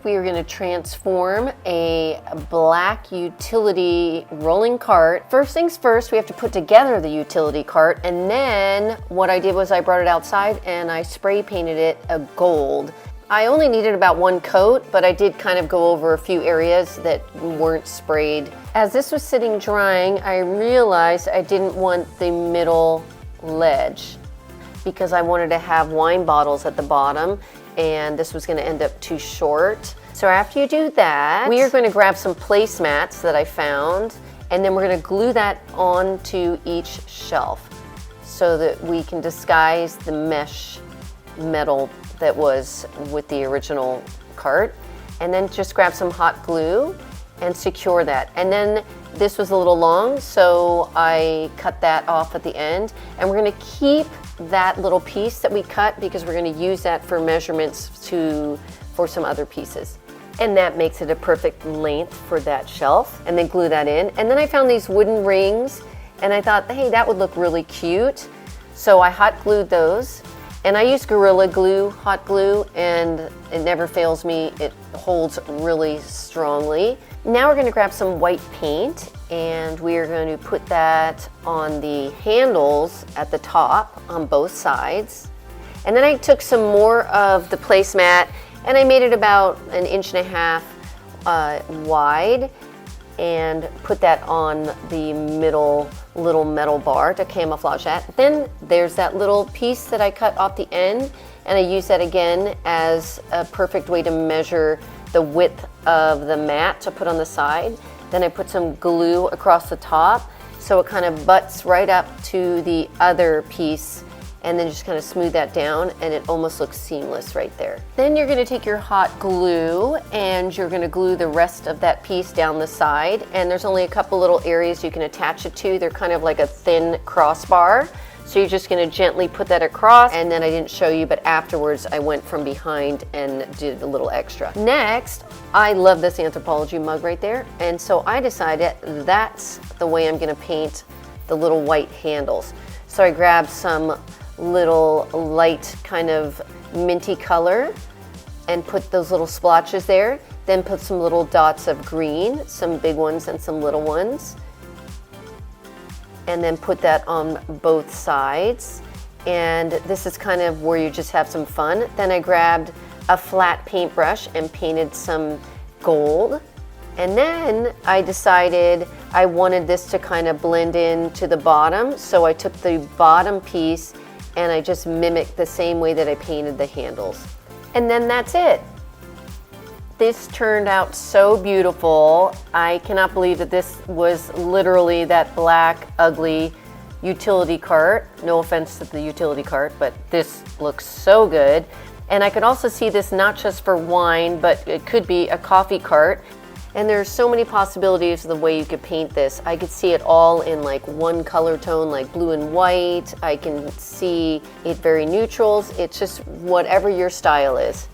we are going to transform a black utility rolling cart. First things first, we have to put together the utility cart, and then what I did was I brought it outside and I spray painted it a gold. I only needed about one coat, but I did kind of go over a few areas that weren't sprayed. As this was sitting drying, I realized I didn't want the middle ledge because I wanted to have wine bottles at the bottom, and this was going to end up too short. So after you do that, we are going to grab some placemats that I found, and then we're going to glue that onto each shelf so that we can disguise the mesh metal that was with the original cart. And then just grab some hot glue and secure that. And then this was a little long, so I cut that off at the end. And we're gonna keep that little piece that we cut because we're gonna use that for measurements for some other pieces. And that makes it a perfect length for that shelf. And then glue that in. And then I found these wooden rings, and I thought, hey, that would look really cute. So I hot glued those. And I use Gorilla Glue, hot glue, and it never fails me. It holds really strongly. Now we're going to grab some white paint, and we are going to put that on the handles at the top on both sides. And then I took some more of the placemat, and I made it about 1.5 inches wide, and put that on the middle little metal bar to camouflage that. Then there's that little piece that I cut off the end, and I use that again as a perfect way to measure the width of the mat to put on the side. Then I put some glue across the top so it kind of butts right up to the other piece, and then just kind of smooth that down, and it almost looks seamless right there. Then you're going to take your hot glue and you're going to glue the rest of that piece down the side, and there's only a couple little areas you can attach it to. They're kind of like a thin crossbar, so you're just going to gently put that across. And then I didn't show you, but afterwards I went from behind and did a little extra. Next, I love this Anthropologie mug right there, and so I decided that's the way I'm going to paint the little white handles. So I grabbed some little light kind of minty color and put those little splotches there, then put some little dots of green, some big ones and some little ones, and then put that on both sides. And this is kind of where you just have some fun. Then I grabbed a flat paintbrush and painted some gold, and then I decided I wanted this to kind of blend in to the bottom, so I took the bottom piece and I just mimicked the same way that I painted the handles. And then that's it. This turned out so beautiful. I cannot believe that this was literally that black, ugly utility cart. No offense to the utility cart, but this looks so good. And I could also see this not just for wine, but it could be a coffee cart. And there's so many possibilities of the way you could paint this. I could see it all in like one color tone, like blue and white. I can see it very neutrals. It's just whatever your style is.